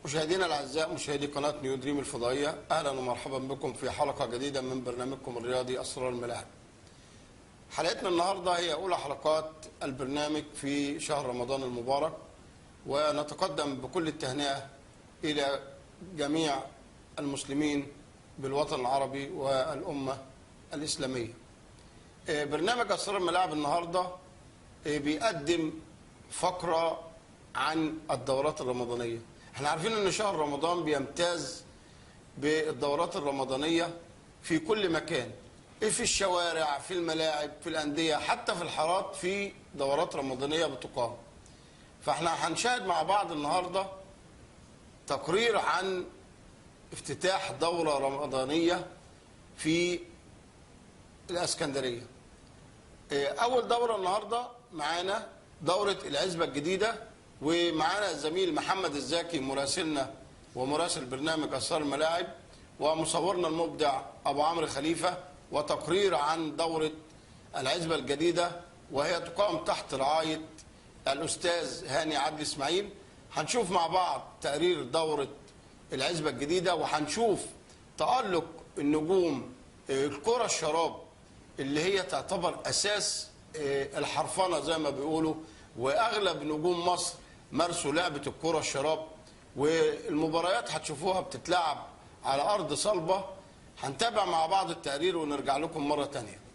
مشاهدينا الاعزاء، مشاهدي قناه نيو دريم الفضائيه، اهلا ومرحبا بكم في حلقه جديده من برنامجكم الرياضي اسرار الملاعب. حلقتنا النهارده هي اولى حلقات البرنامج في شهر رمضان المبارك، ونتقدم بكل التهنئه الى جميع المسلمين بالوطن العربي والامه الاسلاميه. برنامج اسرار الملاعب النهارده بيقدم فقره عن الدورات الرمضانيه. احنا عارفين ان شهر رمضان بيمتاز بالدورات الرمضانيه في كل مكان، في الشوارع، في الملاعب، في الانديه، حتى في الحارات في دورات رمضانيه بتقام. فاحنا هنشاهد مع بعض النهارده تقرير عن افتتاح دوره رمضانيه في الاسكندريه. اول دوره النهارده معانا دوره العزبه الجديده، ومعانا الزميل محمد الزاكي مراسلنا ومراسل برنامج اسرار الملاعب، ومصورنا المبدع ابو عمرو خليفه، وتقرير عن دوره العزبه الجديده وهي تقام تحت رعايه الاستاذ هاني عدلي اسماعيل. هنشوف مع بعض تقرير دوره العزبه الجديده، وهنشوف تألق النجوم الكره الشراب اللي هي تعتبر اساس الحرفنه زي ما بيقولوا، واغلب نجوم مصر مارسوا لعبه الكره الشراب، والمباريات هتشوفوها بتتلعب على ارض صلبه. هنتابع مع بعض التقرير ونرجع لكم مره ثانيه.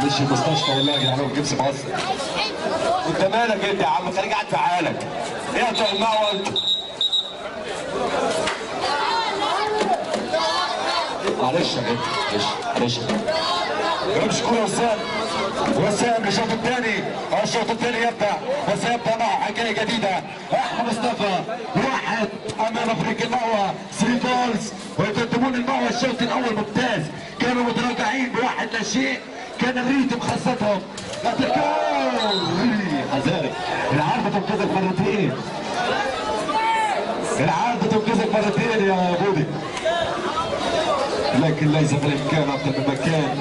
مش المستشفى والله يا جدعان، جبس مصر. انت مالك انت يا عم؟ خليك قاعد في حالك. ايه بتوع المقوى انت؟ معلش يا جدع، معلش امشي كوره. وسام للشوط الثاني، الشوط الثاني يبدا وسيبدا معه حكايه جديده. احمد مصطفى واحد امام فريق المقوى 3 جولز، ويقدمون المقوى الشوط الاول ممتاز، كانوا متراجعين بواحد لا شيء، كان الريتم خاصتهم. حذاري العارضه تنقذك مرتين، العارضه تنقذك مرتين يا بودي، لكن ليس في الامكان اكثر من مكان.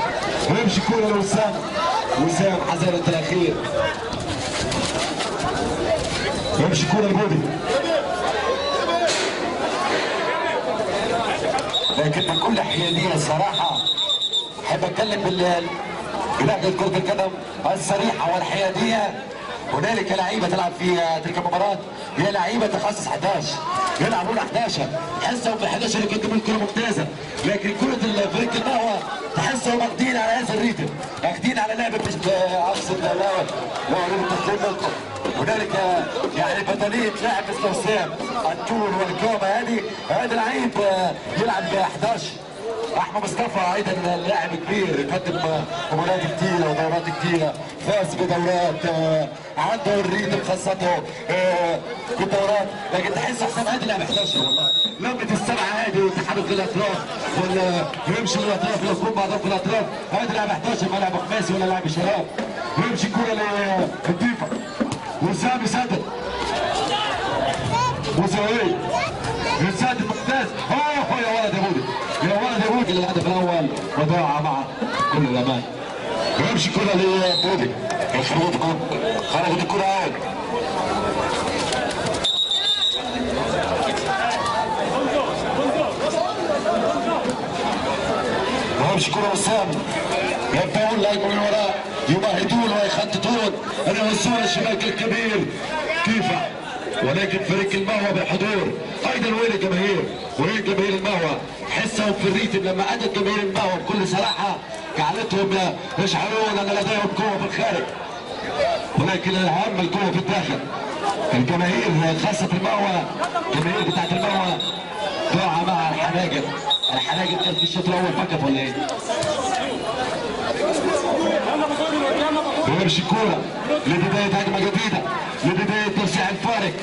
ويمشي كوره لوسام، وسام حذارة الاخير، ويمشي كوره لبودي، لكن بكل حياديه الصراحه احب اتكلم بلهجه كره القدم الصريحه والحياديه. هنالك لعيبه تلعب في تلك المباراه، هي لعيبه تخصص 11 يلعبون 11 تحسهم في 11 يقدمون كره ممتازه، لكن كره الفريق المقوى تحسهم واخدين على هذا الريتم، واخدين على لعبه اقصد لا اريد التسليم لكم. هنالك يعني بدنيه لاعب مثل وسام، الطول والقامه، هذا لعيب يلعب 11. احمد مصطفى ايضا لاعب كبير يقدم مباريات كثيره ودورات كثيره، فاز بدورات، عنده الريتم خاصته في الدورات، لكن تحس حسام هادي لاعب 11 والله، لمة السبعه هادي والتحرك للاطراف ولا يمشي للاطراف ويكون بعضهم في الاطراف، هادي لاعب 11 ما لاعب خماسي ولا لاعب شباب. يمشي كرة للديفا وسام يسدد وزويل يسدد ممتاز. اوه يا ولد يا بودي يا ولد يا بودي الهدف الاول وضاع مع كل الامان. يمشي كرة لبودي خرجت الكرة اوت. يمشي كرة وسام يبدأون لعبوا من وراء يمهدون ويخططون ان يوصلون الشباك الكبير كيف، ولكن فريق المهوى بالحضور ايضا. وين الجماهير؟ وين جماهير المهوى؟ حسهم في الريتم لما اتت جماهير المهوى بكل صراحه جعلتهم يشعرون ان لديهم قوه في الخارج، ولكن الاهم القوه في الداخل. الجماهير خاصه المهوى الجماهير بتاعت المهوى ضاع مع الحناجر. الحناجر كانت في الشوط الاول فقط ولا ايه؟ ويمشي الكوره لبدايه هجمه جديده لبدايه توسيع الفارق.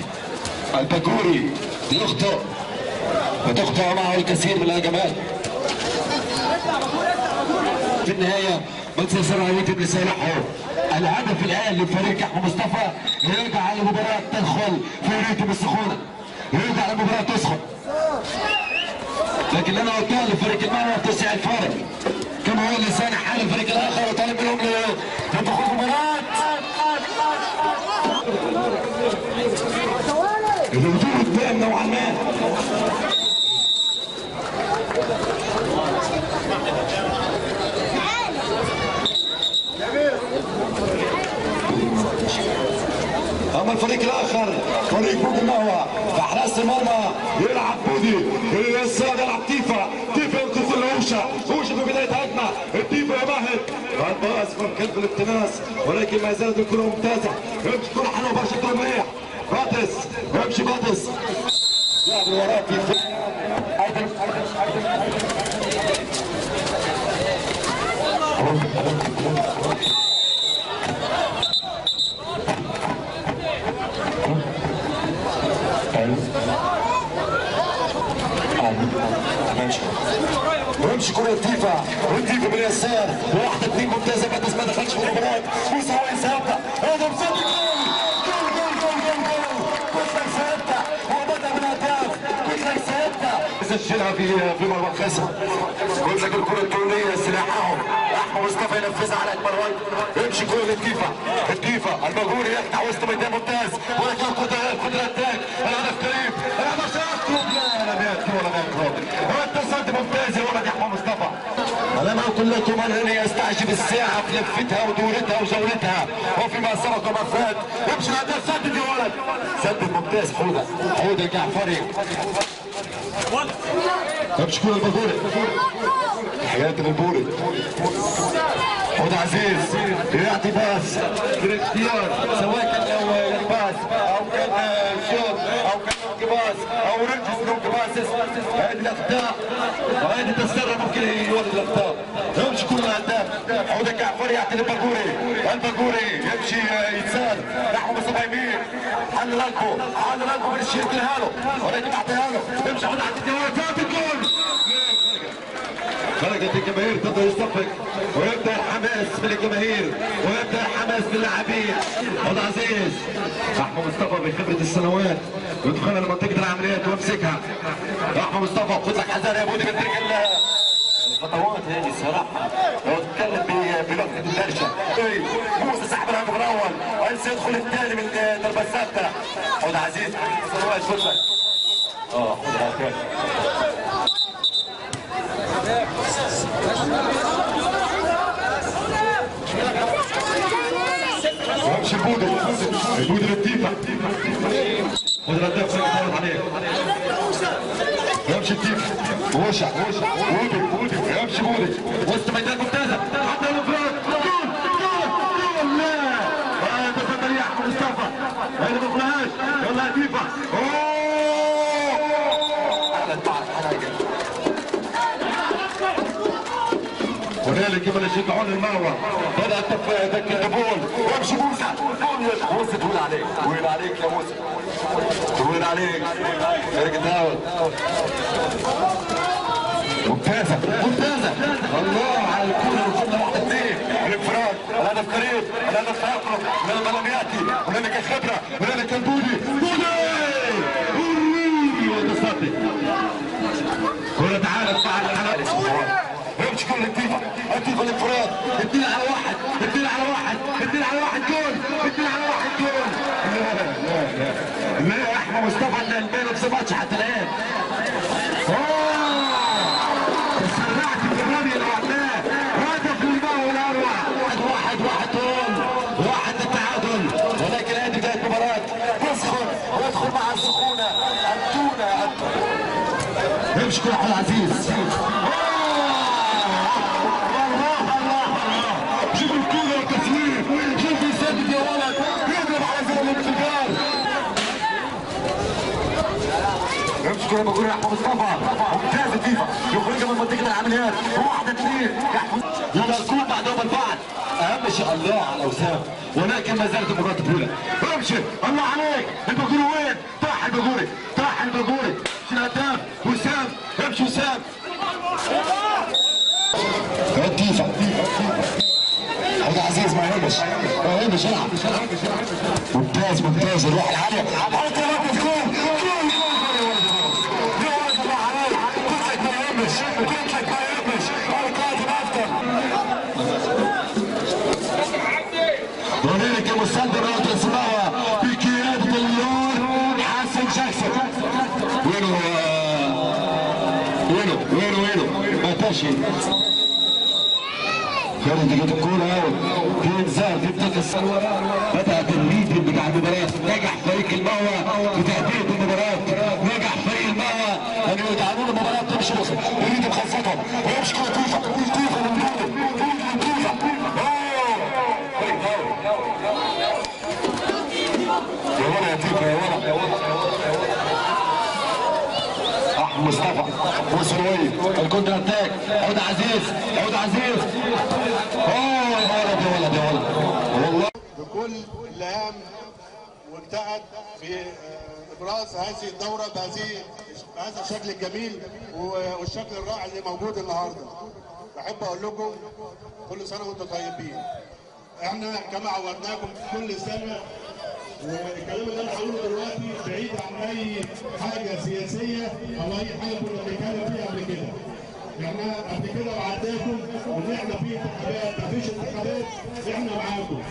الباكوري يخطئ وتخطئ معه الكثير من الهجمات. في النهايه منصور سرعه يتم لصالحه. الهدف الان لفريق احمد مصطفى يرجع المباراه تدخل في ريتم السخونه، يرجع المباراه تسخن. لكن انا قلتها لفريق المهوى توسيع الفارق كما هو لسان حال الفريق الاخر وطالب منهم لدخول المباراه. الهجوم الدائم نوعا ما. اما الفريق الاخر فريق بودي المهوى في حراسه المرمى يلعب بودي اليسار يلعب تيفا ينقذ الهوشه في بدايه هجمه التيفا يمهد الباص من كلب الاقتناص ولكن ما زالت الكره ممتازه. يمشي كره حلوه برشا كره مليح باتس يمشي باتس يلعب من وراه في ويمشي كرة تيفا والتيفا باليسار واحدة اثنين ممتازة باتس ما دخلش في المباراة وسوي سابتا هذا مسدد جول كوتلر سابتا وبدأ بالاهداف كوتلر سابتا يسجلها في مرمى الخصم. قلت لك الكرة التونية سلاحهم احمد مصطفى ينفذها على اكبر وجه. يمشي كرة للتيفا التيفا المغوري يقطع وسط ميدان ممتاز ولكن القدرة التاج الهدف قريب الهدف سيكتب لا لم يأتي ولا يقرب والتصدي ممتاز يا ولد يا احمد مصطفى. انا قلت لكم انني استعجب الساعه في لفتها ودورتها وجولتها وفيما سبق وما فات. يمشي الهدف سدد يا ولد سدد ممتاز حوده الجعفري. يمشي كره الباكوري حياه البوري حوده عزيز يعطي باس بالاختيار سواء كان باس او كان شوط او كان باس او رجس باس. هذه الاخطاء وهذه التسرع ممكن يولد الاخطاء. يمشي كل الاهداف حوده الجعفري يعطي الباكوري يمشي يتسال نحو مصطفى يمين حل رقبه باش يديرها له ولكن يعطيها له. يمشي حوده عزيز الجول خرجت الجماهير تبدا يصفق ويبدا الحماس من الجماهير ويبدا الحماس من اللاعبين. حوده عزيز احمد مصطفى بخبره السنوات يدخلها لمنطقه العمليات ويمسكها. احمد مصطفى خد لك حذر يا بودي من تلك الخطوات هذه الصراحه لو تتكلم بلغه الدرشه. موسى سحب الهدف الاول وانسى يدخل الثاني من ضربه ثابته. حوده عزيز سنوات خد لك خدها الثاني. يمشي بودي للتيفا خد الهداف يتعرض عليه. يمشي التيفا وشع بودي يمشي بودي وسط ميدان ممتازه حتى الانفراد جول لا تفضل يا احمد مصطفى هذه ما فيهاش يلا يا تيفا هنالك من يشجعون المهوى بدات ذاك الدبول ويمشي موسى طويل عليك يا موسى طويل عليك فريق الداول ممتازه الله على الكوره وصلنا 1-2 الانفراد الهدف قريب الهدف التفاقم من الملامياتي هنالك الخبره هنالك البودي وتصدي كرة تعالت مع الحلال يمشي كل التيفا الانفراد 2 على 1 2 على 1 2 على 1 جول 2 على 1 جول لا يا احمد مصطفى اللي ما صفتش حتى الان تسرعت في الرمي اللي عملناه هدف للماء والاروع 1-1 واحد للتعادل ولكن هذه بدايه المباراه تسخن ويدخل مع السخونه التونه يمشي كل عبد العزيز شوف الكوره والتسويق شوف يسدد يا ولد يضرب على زمن الانفجار يمشي كوره بقول يا احمد مصطفى ممتاز الفيفا يخرجها من منطقه العمليات 1-2 يحفظ يلا الكوره بعدهم البعض اهم شيء الله على وسام ولكن ما زالت المباراه طويله امشي الله عليك الباجوري وين؟ طاح الباجوري طاح الباجوري الهداف وسام امشي وسام التيفا عبد العزيز ما يهمش العب ممتاز ممتاز الروح العاليه حط رقم جول جول يا ولد الله عليك قلت لك ما يهمش قلت لك ما يهمش القادم افضل هنالك المسدد راجل سماوه بقياده اللون حسن جاكسون وينه ما تمشي خارج دقيقة الكورة في انذار في منطقة السلوى بدأت الميتنج بتاع المباراة نجح فريق المهوى في تهدئة المباراة نجح فريق المهوى أن يدعمون المباراة تمشي يريد مخفتهم ويمشي كورة تيفا من تيفا يا ولد يا تيفا يا ولد احمد مصطفى وسروي الكونتر اتاك عود عزيز يا ولد والله بكل اللي قام واجتهد في ابراز هذه الدوره بهذا الشكل الجميل والشكل الرائع اللي موجود النهارده. بحب اقول لكم كل سنه وانتم طيبين. احنا كما عودناكم كل سنه، والكلام اللي انا هقوله دلوقتي بعيد عن اي حاجه سياسيه او اي حاجه كنا بنتكلم فيها قبل كده. احنا قبل كده وعدناكم ان احنا في انتخابات، مفيش انتخابات احنا معاكم،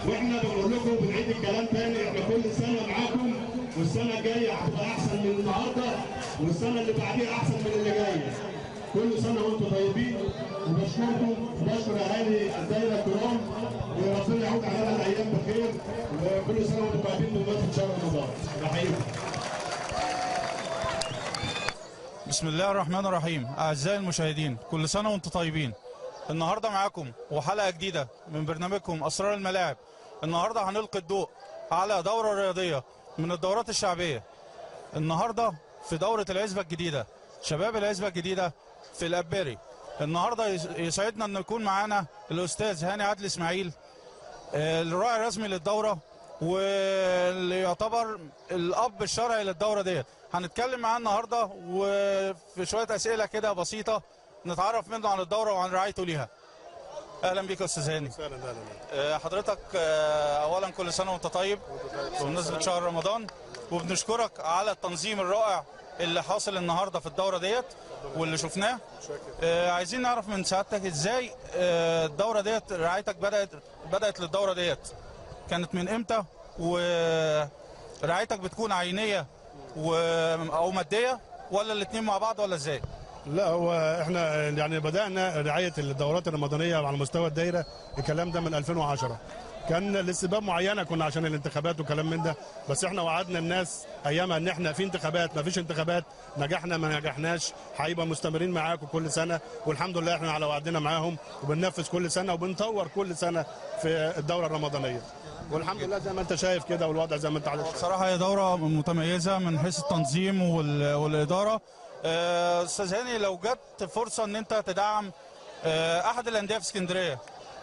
واحنا بنقول لكم بنعيد الكلام تاني، احنا كل سنه معاكم، والسنه الجايه هتبقى احسن من النهارده، والسنه اللي بعديها احسن من اللي جايه. كل سنه وانتم طيبين، وبشكركم وبشكر اهالي الدايره الكرام، وربنا يعود علينا الايام بخير، وكل سنه وانتم طيبين بمناسبه شهر رمضان. بحييكم. بسم الله الرحمن الرحيم. اعزائي المشاهدين، كل سنه وانتم طيبين. النهارده معاكم وحلقه جديده من برنامجكم اسرار الملاعب. النهارده هنلقي الضوء على دوره رياضيه من الدورات الشعبيه. النهارده في دوره العزبه الجديده، شباب العزبه الجديده في الاباري. النهارده يسعدنا ان يكون معانا الاستاذ هاني عادل اسماعيل، الراعي الرسمي للدوره واللي يعتبر الاب الشرعي للدوره ديت. هنتكلم معاه النهارده وفي شويه اسئله كده بسيطه نتعرف منه عن الدوره وعن رعايته ليها. اهلا بيك يا استاذ هاني. حضرتك اولا كل سنه وانت طيب بمناسبه شهر رمضان، وبنشكرك على التنظيم الرائع اللي حاصل النهارده في الدوره ديت واللي شفناه. عايزين نعرف من سعادتك ازاي الدوره ديت، رعايتك بدات للدوره ديت كانت من امتى، ورعايتك بتكون عينيه او ماديه ولا الاثنين مع بعض ولا ازاي؟ لا، هو احنا يعني بدانا رعايه الدورات الرمضانيه على مستوى الدايره الكلام ده من 2010. كان لاسباب معينه، كنا عشان الانتخابات وكلام من ده، بس احنا وعدنا الناس ايامها ان احنا في انتخابات، ما فيش انتخابات، نجحنا ما نجحناش، هيبقى مستمرين معاكم كل سنه، والحمد لله احنا على وعدنا معاهم وبننفذ كل سنه وبنطور كل سنه في الدوره الرمضانيه. والحمد لله زي ما انت شايف كده، والوضع زي ما انت عارف. بصراحه هي دوره متميزه من حيث التنظيم والاداره. استاذ هاني، لو جت فرصه ان انت تدعم احد الانديه في اسكندريه،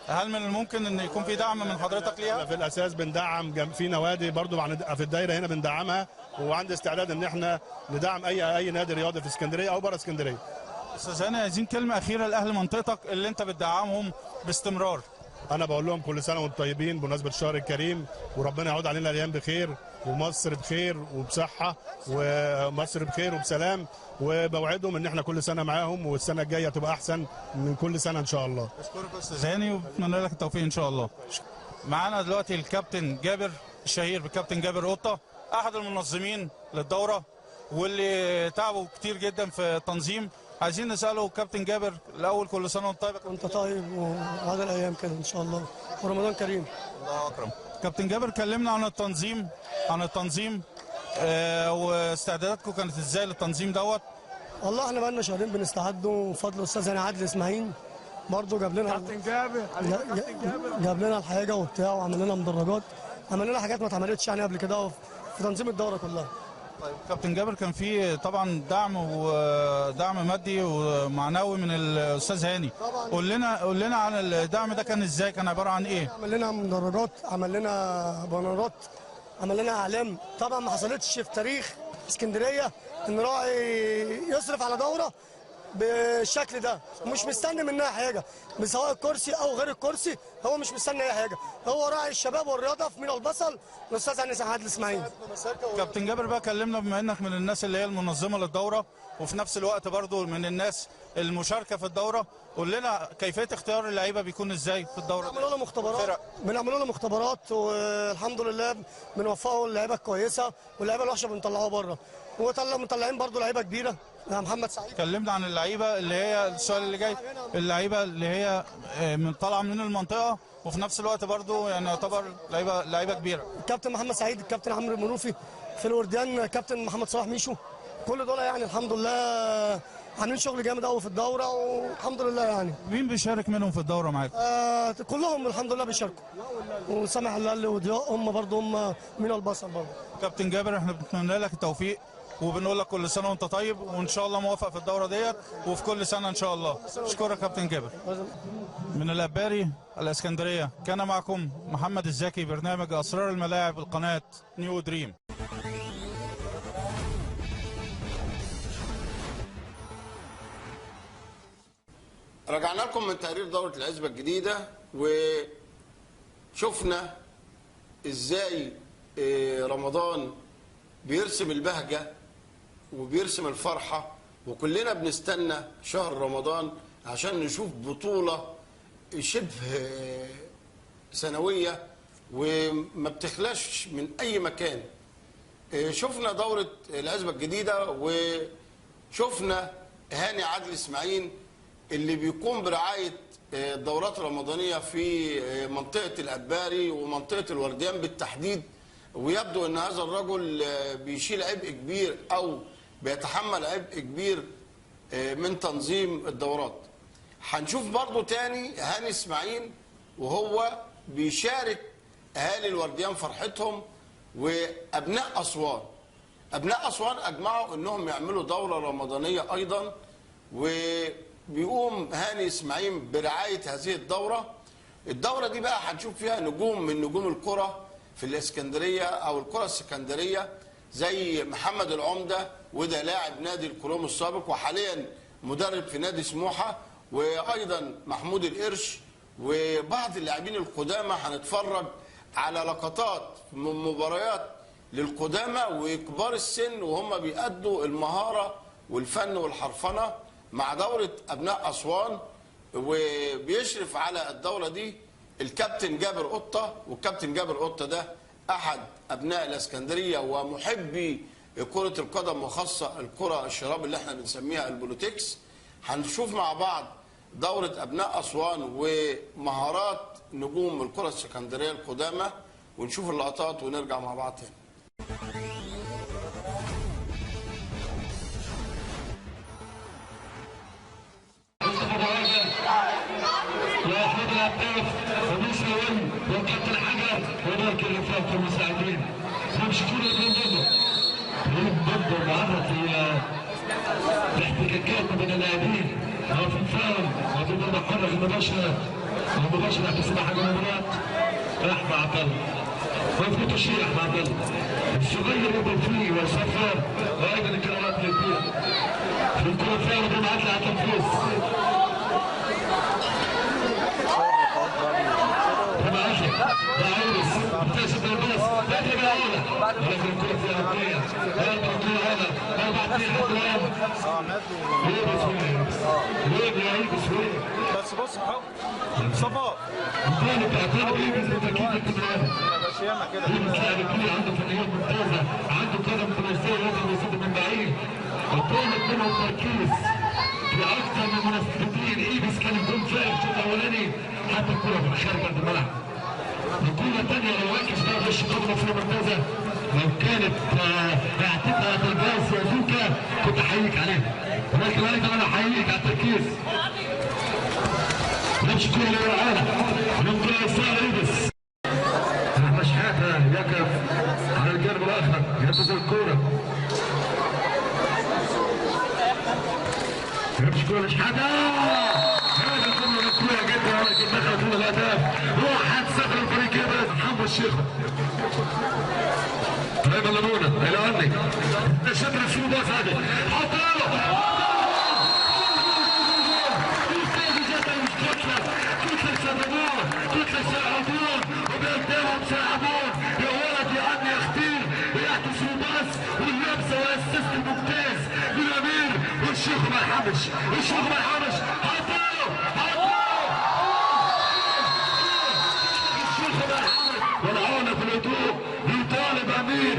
هل من الممكن ان يكون في دعم من حضرتك ليها؟ في الاساس بندعم في نوادي برضو في الدايره هنا بندعمها، وعندي استعداد ان احنا ندعم اي نادي رياضي في اسكندريه او بره اسكندريه. استاذ هاني، عايزين كلمه اخيره لاهل منطقتك اللي انت بتدعمهم باستمرار. انا بقول لهم كل سنه وانتم طيبين بمناسبه الشهر الكريم، وربنا يعود علينا الايام بخير، ومصر بخير وبصحه، ومصر بخير وبسلام، وبوعدهم ان احنا كل سنه معاهم، والسنه الجايه تبقى احسن من كل سنه ان شاء الله. اشكرك يا استاذ هاني وبتمنى لك التوفيق ان شاء الله. معانا دلوقتي الكابتن جابر الشهير بالكابتن جابر قطه، احد المنظمين للدوره واللي تعبوا كتير جدا في التنظيم. عايزين نساله كابتن جابر الاول، كل سنه وانت طيب. وانت طيب وهذا الايام كده ان شاء الله، ورمضان كريم. الله اكرم. كابتن جابر كلمنا عن التنظيم واستعداداتكم كانت ازاي للتنظيم دوت؟ والله احنا بقالنا شهرين بنستعدوا بفضل الاستاذ هاني عادل اسماعيل، برضه جاب لنا كابتن جابر جاب لنا الحاجه وبتاع، وعمل لنا مدرجات، عمل لنا حاجات ما اتعملتش يعني قبل كده في تنظيم الدوره كلها. طيب كابتن جابر، كان في طبعا دعم مادي ومعنوي من الاستاذ هاني. قول لنا عن الدعم ده كان ازاي، كان عباره عن ايه؟ عمل لنا مدرجات، عمل لنا بانرات، عمل لنا اعلام. طبعا ما حصلتش في تاريخ اسكندريه ان راعي يصرف على دوره بالشكل ده، مش مستني منها حاجه، سواء الكرسي او غير الكرسي، هو مش مستني اي حاجه، هو راعي الشباب والرياضه في مينا البصل الاستاذ هاني عادل اسماعيل. كابتن جابر بقى كلمنا، بما انك من الناس اللي هي المنظمه للدوره وفي نفس الوقت برضو من الناس المشاركه في الدوره، قول لنا كيفيه اختيار اللعيبه بيكون ازاي في الدوره؟ بنعمل لهم مختبرات والحمد لله بنوفقوا اللعيبه الكويسه، واللعيبه الوحشه بنطلعوها بره، ومطلعين برضو لعيبه كبيره. يا محمد سعيد اتكلمنا عن اللعيبه اللي هي السؤال اللي جاي، اللعيبه اللي هي طالعه من المنطقه وفي نفس الوقت برضو يعني يعتبر لعيبه كبيره. الكابتن محمد سعيد، الكابتن عمرو المنوفي في الورديان، كابتن محمد صلاح ميشو، كل دول يعني الحمد لله عاملين شغل جامد قوي في الدوره، والحمد لله. يعني مين بيشارك منهم في الدوره معاك؟ كلهم الحمد لله بيشاركوا، وسامح اللي وضياء هم برضو هم من البصل برضو. كابتن جابر، احنا بنتمنى لك التوفيق وبنقول لك كل سنه وانت طيب، وان شاء الله موفق في الدوره ديت وفي كل سنه ان شاء الله. اشكرك كابتن جابر. من الاباري الاسكندريه كان معكم محمد الزكي، برنامج اسرار الملاعب، القناه نيو دريم. رجعنا لكم من تقرير دورة العزبة الجديدة، وشفنا ازاي رمضان بيرسم البهجة وبيرسم الفرحة، وكلنا بنستنى شهر رمضان عشان نشوف بطولة شبه سنوية وما بتخلاش من أي مكان. شفنا دورة العزبة الجديدة، وشفنا هاني عادل اسماعيل اللي بيقوم برعاية الدورات الرمضانية في منطقة الأباري ومنطقة الورديان بالتحديد، ويبدو أن هذا الرجل بيشيل عبء كبير أو بيتحمل عبء كبير من تنظيم الدورات. هنشوف برضو تاني هاني اسماعيل وهو بيشارك أهالي الورديان فرحتهم، وأبناء أسوان. أبناء أسوان أجمعوا أنهم يعملوا دورة رمضانية أيضا، وبيقوم هاني اسماعيل برعاية هذه الدورة. الدورة دي بقى هنشوف فيها نجوم من نجوم الكرة في الإسكندرية أو الكرة السكندرية، زي محمد العمدة، وده لاعب نادي الكروم السابق وحاليا مدرب في نادي سموحة، وأيضا محمود القرش وبعض اللاعبين القدامى. هنتفرج على لقطات من مباريات للقدامى وكبار السن وهم بيأدوا المهارة والفن والحرفنة مع دورة أبناء أسوان. وبيشرف على الدورة دي الكابتن جابر قطة، والكابتن جابر قطة ده أحد أبناء الإسكندرية ومحبي كرة القدم، وخاصة الكرة الشراب اللي احنا بنسميها البولوتكس. هنشوف مع بعض دورة أبناء أسوان ومهارات نجوم الكرة السكندرية القدامى، ونشوف اللقطات ونرجع مع بعض تاني. واحمد العباس ومسلم وكابتن حجر وبارك الرفاق المساعدين. نمشي كل ضد النهارده في احتكاكات بين اللاعبين او في الفاول وضد المحرك المباشره بتسمع حاجه مباراه احمد عبد الله وفي تشريع احمد عبد الله الصغير يضرب فيه ويصفر، وايضا الكرامات الكبيره في الكره الثانيه بمعدل على التنفيذ. عماد بس بص صفاء بس ياما كده عنده فنيات ممتازه، عنده قدم ثلاثيه يقدر يصد من بعيد، وطالب منه التركيز في اكثر من مناسبتين. ايبس كان يكون فايق الشوط الاولاني حتى الكره في خارج ارض الملعب. الكره الثانيه لو ركز بقى في الشوط المصري ممتازه، لو كانت اعتقد الباص يا زوكا كنت احييك عليها، ولكن انا احييك على التركيز. نمشي كوره اللي ورانا من كره يسار ايبس. احمد شحاته يقف على الجانب الاخر ينفذ الكوره. يمشي كوره لشحاته. هذا كله مكروه جدا ولكن دخل طول الاهداف. روح هتسافر الفريق ايبس. محمد الشيخ ايمن لمونه الى ده شبر السوق باص هذا حطها له. كتلة يساعدون وبيقدمهم مساعدون يا ولد يا عم يا اختي ويحدث الباص واللمسه والاسيست الممتاز للامير والشيخ ما يحمش. حطوا الشيخ ما يحمش والعونه في الهدوء يطالب امير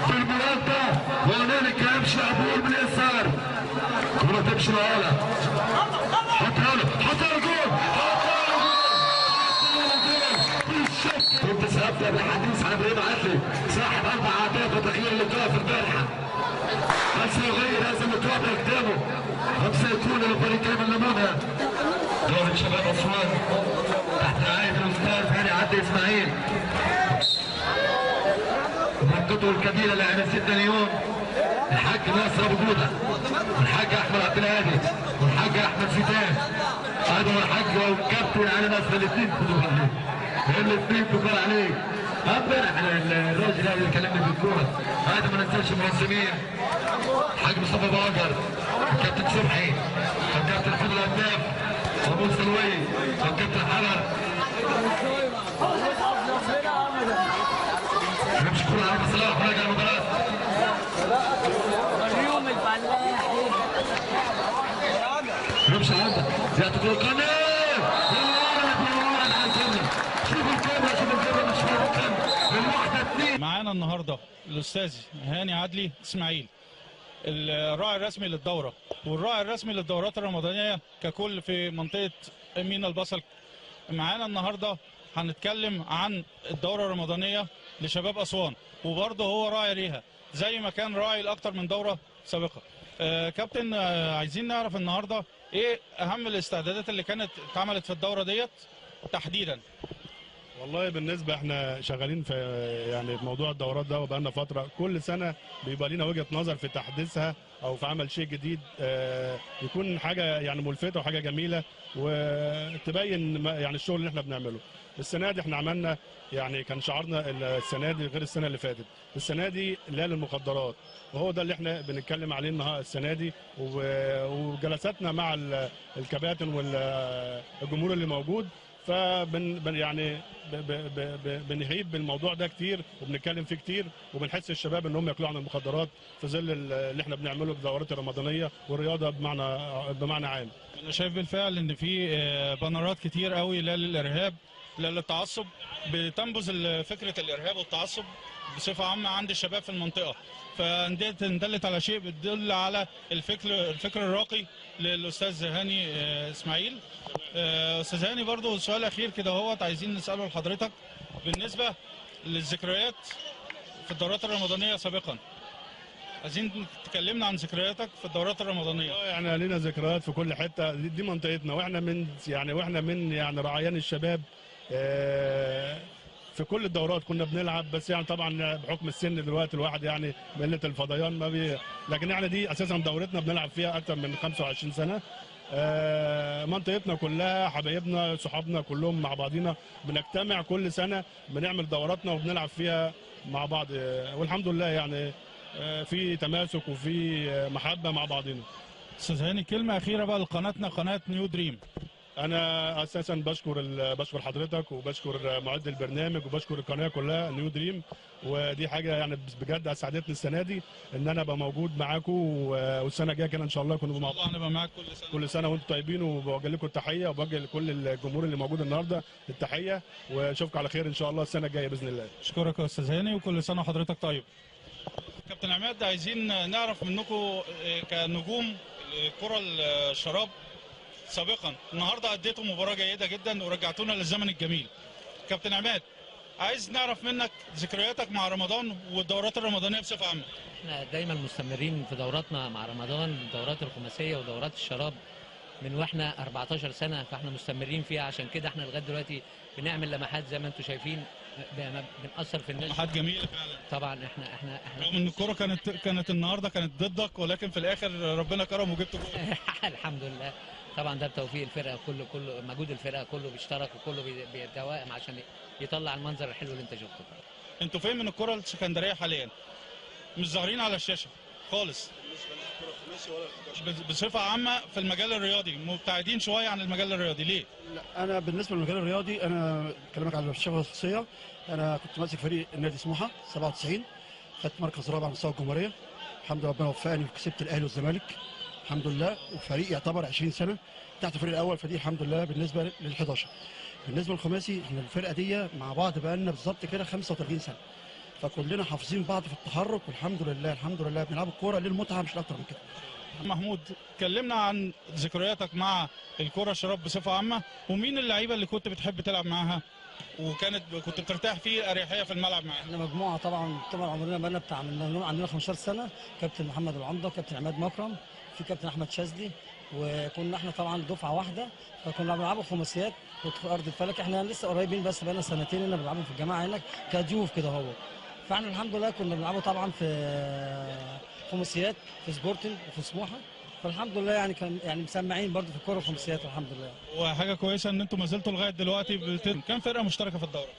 في المرده وهنالك يمشي ابوه من اليسار. كره تمشي لعلا حطها له جول. كنت سأبدأ بالحديث عن ابراهيم عدلي صاحب 4 أهداف وتغيير اللقاء في البارحة. هل سيغير هذا اللقاء بأقدامه أم سيكون للفريق ايمن لمونه؟ دورة شباب أسوان تحت رعاية الأستاذ هاني عدلي إسماعيل. رفقته الكبيرة لاعب سيدنا اليوم الحاج ناصر أبو جودة والحاج أحمد عبد الهادي والحاج أحمد زيدان أيضا الحاج والكابتن علي ناصر الاثنين بكره عليك. امبارح الراجل اللي كلمني في الكوره هذا ما ننساش المنظمين الحاج مصطفى باجر الكابتن صبحي الكابتن حمد الهداف ابو سلوي الكابتن حرر. نمشي كوره على صلاح وراجع المباراه. نمشي عندك يعطيك القناه. معانا النهارده الاستاذ هاني عدلي اسماعيل الراعي الرسمي للدوره والراعي الرسمي للدورات الرمضانيه ككل في منطقه مينا البصل. معانا النهارده هنتكلم عن الدوره الرمضانيه لشباب اسوان وبرضه هو راعي ليها زي ما كان راعي لاكثر من دوره سابقه. كابتن عايزين نعرف النهارده ايه اهم الاستعدادات اللي كانت اتعملت في الدوره ديت تحديدا. والله بالنسبه احنا شغالين في يعني في موضوع الدورات ده وبقالنا فتره، كل سنه بيبقى لنا وجهه نظر في تحديثها او في عمل شيء جديد يكون حاجه يعني ملفته وحاجه جميله وتبين يعني الشغل اللي احنا بنعمله. السنه دي احنا عملنا يعني كان شعارنا السنه دي غير السنه اللي فاتت، السنه دي اللي هي للمخدرات وهو ده اللي احنا بنتكلم عليه النهارده السنه دي وجلساتنا مع الكباتن والجمهور اللي موجود يعني بنهيب بالموضوع ده كتير وبنتكلم فيه كتير وبنحس الشباب ان هم يقلعوا عن المخدرات في ظل اللي احنا بنعمله بالدورات الرمضانيه والرياضه بمعنى عام. انا شايف بالفعل ان في بانرات كتير قوي لا للارهاب لا للتعصب بتنبذ فكره الارهاب والتعصب بصفه عامه عند الشباب في المنطقه، فديت دلت على شيء بتدل على الفكر الراقي للاستاذ هاني اسماعيل. استاذ هاني برضو سؤال اخير كده اهوت عايزين نساله لحضرتك بالنسبه للذكريات في الدورات الرمضانيه سابقا. عايزين تكلمنا عن ذكرياتك في الدورات الرمضانيه. يعني لنا ذكريات في كل حته، دي منطقتنا واحنا من رعايان الشباب في كل الدورات كنا بنلعب، بس يعني طبعا بحكم السن دلوقتي الواحد يعني قله الفضيان ما لكن يعني دي اساسا دورتنا بنلعب فيها اكثر من 25 سنه. منطقتنا كلها حبايبنا صحابنا كلهم مع بعضينا بنجتمع كل سنه بنعمل دوراتنا وبنلعب فيها مع بعض والحمد لله يعني في تماسك وفي محبه مع بعضنا. استاذ هاني كلمه اخيره بقى لقناتنا قناه نيو دريم. انا اساسا بشكر حضرتك وبشكر معد البرنامج وبشكر القناه كلها نيو دريم، ودي حاجه يعني بجد اسعدتني السنه دي ان انا ابقى موجود معاكم، والسنه الجايه كده ان شاء الله نكون مع بعض. هنبقى معاك كل سنه وانتم طيبين، وبوجه لكم التحيه وبوجه لكل الجمهور اللي موجود النهارده التحيه، واشوفكم على خير ان شاء الله السنه الجايه باذن الله. اشكرك يا استاذ هاني وكل سنه وحضرتك طيب. كابتن عماد، عايزين نعرف منكم كنجوم كرة الشراب سابقا، النهارده اديتوا مباراه جيده جدا ورجعتونا للزمن الجميل. كابتن عماد، عايز نعرف منك ذكرياتك مع رمضان والدورات الرمضانيه بصفه عامه. احنا دايما مستمرين في دوراتنا مع رمضان، الدورات الخماسيه ودورات الشراب من واحنا 14 سنه، فاحنا مستمرين فيها. عشان كده احنا لغايه دلوقتي بنعمل لمحات زي ما انتم شايفين، بنأثر في الناس. لمحات جميله فعلا. طبعا احنا رغم ان الكره كانت النهارده كانت ضدك، ولكن في الاخر ربنا كرم وجبت جول. الحمد لله. طبعا ده بتوفيق الفرقه، كله مجهود الفرقه، كله بيشترك وكله بيتوائم عشان يطلع المنظر الحلو اللي انت شفته. انتوا فين من الكره السكندريه حاليا؟ مش ظاهرين على الشاشه خالص. بصفه عامه في المجال الرياضي مبتعدين شويه عن المجال الرياضي، ليه؟ لا، انا بالنسبه للمجال الرياضي انا بكلمك على الشغل الشخصيه. انا كنت ماسك فريق النادي سموحه 97، خدت مركز رابع على مستوى الجمهوريه. الحمد لله ربنا وفقني وكسبت الاهلي والزمالك الحمد لله، وفريق يعتبر 20 سنه تحت الفريق الاول، فدي الحمد لله بالنسبه لل11. بالنسبه للخماسي احنا الفرقه دي مع بعض بقى لنا بالظبط كده 35 سنه، فكلنا حافظين بعض في التحرك، والحمد لله الحمد لله بنلعب الكوره للمتعه مش اكتر من كده. محمود، كلمنا عن ذكرياتك مع الكره الشراب بصفه عامه، ومين اللعيبه اللي كنت بتحب تلعب معاها كنت بترتاح فيه اريحيه في الملعب معاها؟ احنا مجموعه طبعا عمرنا بقى بتاع عندنا 15 سنه، كابتن محمد العمده، كابتن عماد مكرم، في كابتن احمد شاذلي، وكنا احنا طبعا دفعه واحده، فكنا بنلعبوا خماسيات. كنت في ارض الفلك، احنا لسه قريبين بس بقى لنا سنتين هنا بنلعبوا في الجماعه هناك كضيوف كده اهو. فاحنا الحمد لله كنا بنلعبوا طبعا في خماسيات في سبورتنج وفي سموحه، فالحمد لله يعني كان مسمعين برضه في الكوره الخماسيات الحمد لله. وحاجه كويسه ان انتم ما زلتوا لغايه دلوقتي كام فرقه مشتركه في الدوره؟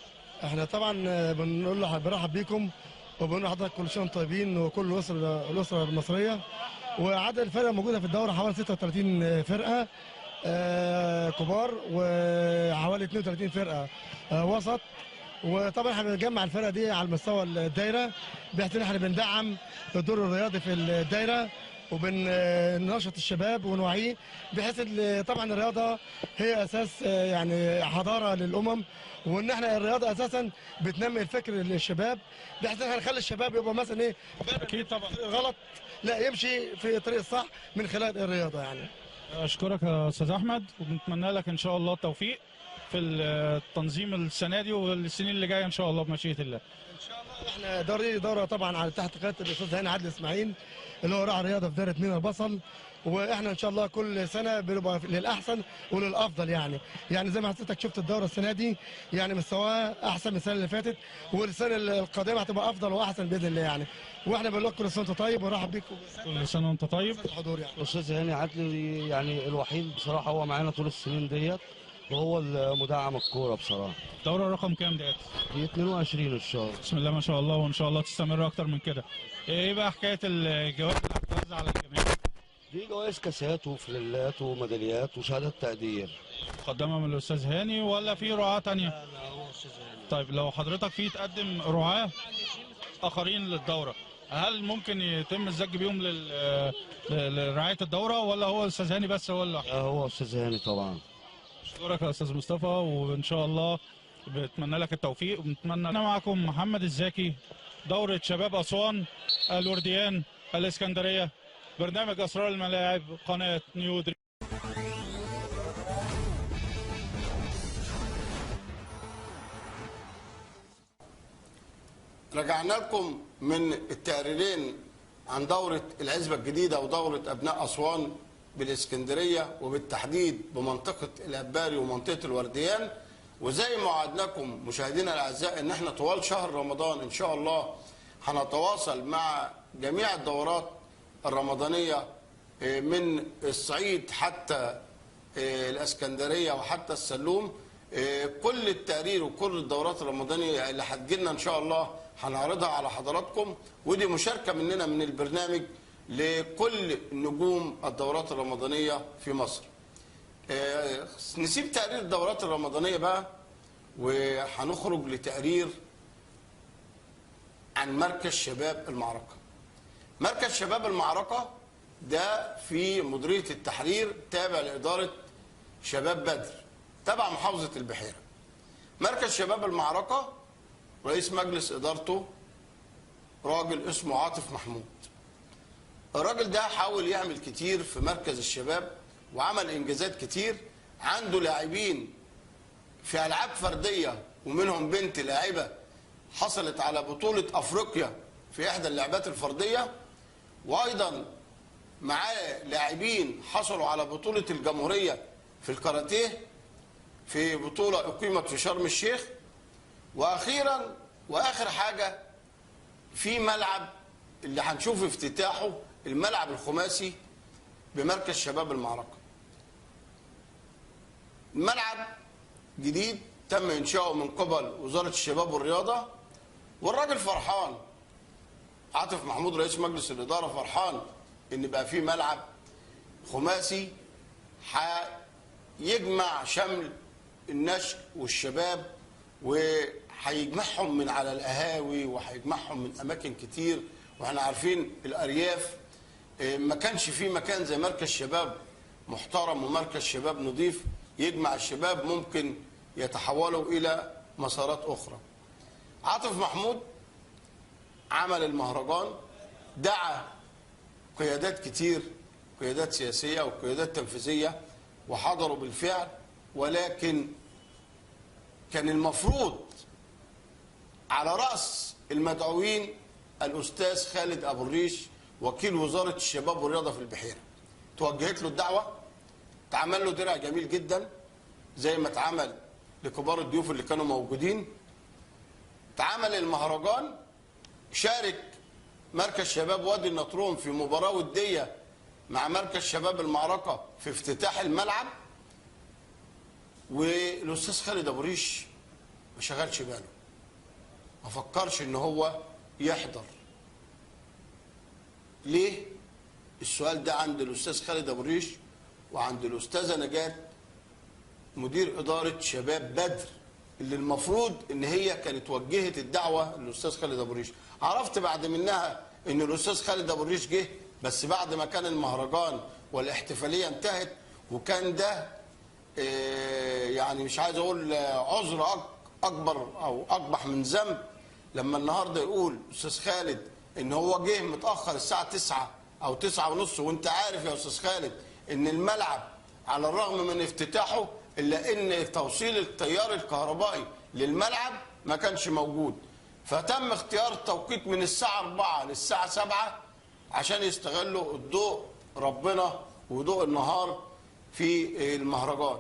احنا طبعا بنقول له برحب بيكم، وبنقول لحضرتك كل سنه وانتم طيبين وكل الاسره المصريه. وعدد الفرق موجوده في الدوره حوالي 36 فرقه كبار، وحوالي 32 فرقه وسط. وطبعا احنا بنجمع الفرقه دي على مستوى الدايره، بحيث ان احنا بندعم الدور الرياضي في الدايره، وبننشط الشباب ونوعيه، بحيث طبعا الرياضه هي اساس يعني حضاره للامم، وان احنا الرياضه اساسا بتنمي الفكر للشباب، بحيث ان احنا نخلي الشباب يبقى مثلا ايه اكيد طبعا غلط، لا يمشي في الطريق الصح من خلال الرياضه يعني. اشكرك يا استاذ احمد، وبنتمنى لك ان شاء الله التوفيق في التنظيم السنه دي والسنين اللي جايه ان شاء الله بمشيئه الله. ان شاء الله. احنا دوره طبعا على تحت قياده الاستاذ هاني عادل اسماعيل اللي هو راعي الرياضه في دايره مينا البصل، واحنا ان شاء الله كل سنه بنبقى للاحسن وللافضل يعني زي ما حضرتك شفت الدوره السنه دي يعني مستواها احسن من السنه اللي فاتت، والسنه القادمه هتبقى افضل واحسن باذن الله يعني. واحنا بنقول لك كل سنه وانت طيب ونرحب بيك كل سنه وانت طيب. الحضور يعني. الاستاذ هاني عدلي يعني الوحيد بصراحه، هو معانا طول السنين ديت، وهو المدعم الكوره بصراحه. الدوره رقم كام ديت؟ دي 22 ان شاء الله. بسم الله ما شاء الله، وان شاء الله تستمر اكتر من كده. ايه بقى حكايه الجوائز اللي هتتوزع على الجميع؟ دي جوائز كاسات وفللات وميداليات وشهادات تقدير. مقدمه من الاستاذ هاني ولا في رعاه ثانيه؟ لا هو استاذ هاني. طيب لو حضرتك في تقدم رعاه اخرين للدوره، هل ممكن يتم الزج بيهم لرعايه الدوره، ولا هو الاستاذ هاني بس هو اللي؟ هو استاذ هاني طبعا. اشكرك يا استاذ مصطفى، وان شاء الله بتمنى لك التوفيق، وبنتمنى. انا معكم محمد الزاكي، دوره شباب اسوان الورديان الاسكندريه، برنامج اسرار الملاعب، قناه نيو دريم. رجعنا لكم من التقريرين عن دورة العزبة الجديدة ودورة أبناء أسوان بالإسكندرية، وبالتحديد بمنطقة الأباري ومنطقة الورديان. وزي ما وعدناكم مشاهدينا الأعزاء إن احنا طوال شهر رمضان إن شاء الله هنتواصل مع جميع الدورات الرمضانية من الصعيد حتى الإسكندرية وحتى السلوم. كل التقرير وكل الدورات الرمضانية اللي هتجيلنا إن شاء الله هنعرضها على حضراتكم، ودي مشاركة مننا من البرنامج لكل نجوم الدورات الرمضانية في مصر. نسيب تقرير الدورات الرمضانية بقى، وهنخرج لتقرير عن مركز شباب المعركة. مركز شباب المعركة ده في مديرية التحرير، تابع لإدارة شباب بدر، تبع محافظة البحيرة. مركز شباب المعركة رئيس مجلس إدارته راجل اسمه عاطف محمود. الراجل ده حاول يعمل كتير في مركز الشباب وعمل إنجازات كتير. عنده لاعبين في ألعاب فردية، ومنهم بنت لاعبة حصلت على بطولة أفريقيا في إحدى اللعبات الفردية، وأيضا معاه لاعبين حصلوا على بطولة الجمهورية في الكاراتيه في بطولة أقيمت في شرم الشيخ. وأخيرا وآخر حاجة في ملعب اللي هنشوف افتتاحه، الملعب الخماسي بمركز شباب المعركة. الملعب جديد تم إنشاؤه من قبل وزارة الشباب والرياضة، والراجل فرحان، عاطف محمود رئيس مجلس الإدارة فرحان إن بقى فيه ملعب خماسي هيجمع شمل النشء والشباب، وهيجمعهم من على القهاوي، وهيجمعهم من أماكن كتير. واحنا عارفين الأرياف ما كانش فيه مكان زي مركز شباب محترم ومركز شباب نظيف يجمع الشباب، ممكن يتحولوا إلى مسارات أخرى. عاطف محمود عمل المهرجان، دعا قيادات كتير، قيادات سياسية وقيادات تنفيذية، وحضروا بالفعل. ولكن كان المفروض على رأس المدعوين الأستاذ خالد أبو الريش وكيل وزارة الشباب والرياضة في البحيرة. توجهت له الدعوة، اتعمل له درع جميل جدا زي ما اتعمل لكبار الضيوف اللي كانوا موجودين. اتعمل المهرجان، شارك مركز شباب وادي النطرون في مباراة ودية مع مركز شباب المعركة في افتتاح الملعب. والأستاذ خالد أبو الريش ما شغلش باله، ما فكرش ان هو يحضر. ليه؟ السؤال ده عند الأستاذ خالد أبو الريش وعند الأستاذة نجاة مدير إدارة شباب بدر، اللي المفروض ان هي كانت وجهت الدعوة للأستاذ خالد أبو الريش. عرفت بعد منها ان الأستاذ خالد أبو الريش جه، بس بعد ما كان المهرجان والاحتفالية انتهت. وكان ده يعني مش عايز اقول عذر اكبر او اقبح من ذنب لما النهارده يقول استاذ خالد ان هو جه متاخر الساعه 9 او 9:30، وانت عارف يا استاذ خالد ان الملعب على الرغم من افتتاحه الا ان توصيل التيار الكهربائي للملعب ما كانش موجود. فتم اختيار توقيت من الساعه 4 للساعه 7 عشان يستغلوا الضوء ربنا وضوء النهار في المهرجان.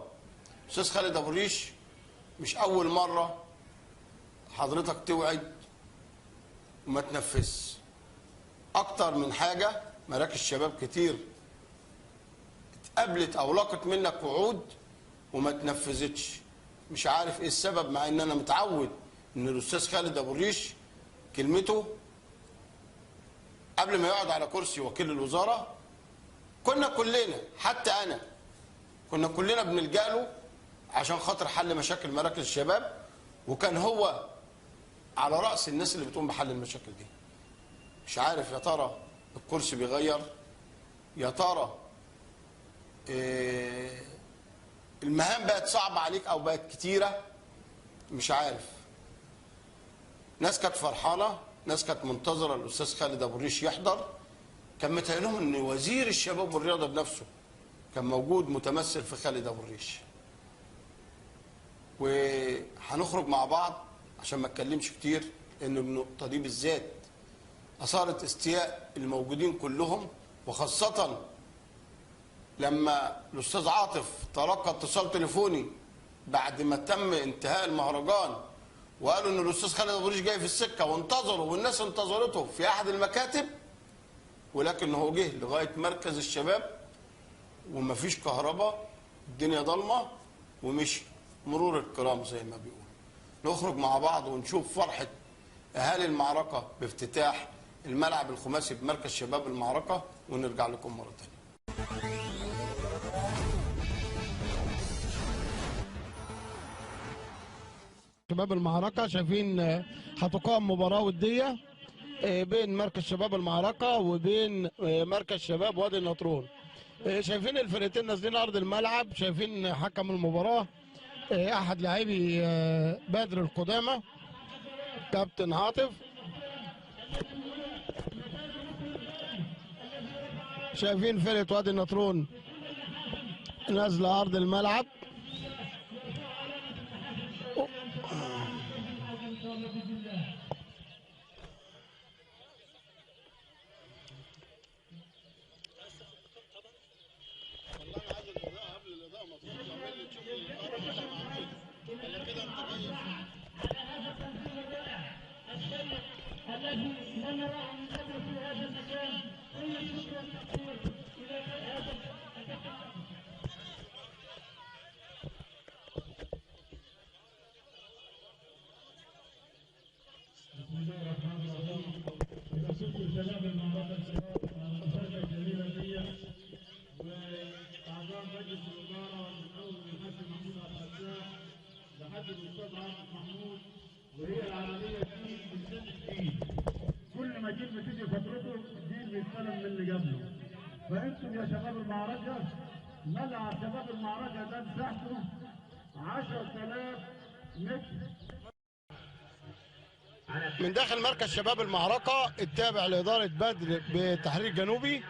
استاذ خالد ابو الريش مش اول مره حضرتك توعد وما تنفذش. اكتر من حاجه مراكز شباب كتير اتقابلت او لقت منك وعود وما تنفذتش. مش عارف ايه السبب، مع ان انا متعود ان الاستاذ خالد ابو الريش كلمته قبل ما يقعد على كرسي وكيل الوزاره كنا كلنا، حتى انا، كنا كلنا بنلجأ له عشان خاطر حل مشاكل مراكز الشباب، وكان هو على رأس الناس اللي بتقوم بحل المشاكل دي. مش عارف يا ترى الكرسي بيغير، يا ترى المهام بقت صعبة عليك او بقت كتيرة، مش عارف. ناس كانت فرحانة، ناس كانت منتظرة الأستاذ خالد أبو الريش يحضر. كان متهيألهم ان وزير الشباب والرياضة بنفسه كان موجود متمثل في خالد أبو الريش. وهنخرج مع بعض عشان ما اتكلمش كتير، لان النقطه دي بالذات اثارت استياء الموجودين كلهم، وخاصه لما الاستاذ عاطف تلقى اتصال تليفوني بعد ما تم انتهاء المهرجان وقالوا ان الاستاذ خالد ابو الريش جاي في السكه، وانتظروا والناس انتظرته في احد المكاتب، ولكن هو جه لغايه مركز الشباب ومفيش كهرباء، الدنيا ضلمه، ومشي مرور الكرام زي ما بيقول. نخرج مع بعض ونشوف فرحة أهالي المعركة بافتتاح الملعب الخماسي بمركز شباب المعركة، ونرجع لكم مرة تانية. شباب المعركة. شايفين هتقام مباراة ودية بين مركز شباب المعركة وبين مركز شباب وادي النطرون. شايفين الفرقتين نازلين أرض الملعب. شايفين حكم المباراة أحد لاعبي بدر القدامى كابتن عاطف. شايفين فرقة وادي النطرون نازلة أرض الملعب. كل ما جيل بتيجي فترته جيل بيتكلم من اللي قبله. فانتم يا شباب المعركه ملعب شباب المعركه ده مساحته 10,000 متر. من داخل مركز شباب المعركة التابع لإدارة بدر بالتحرير الجنوبي،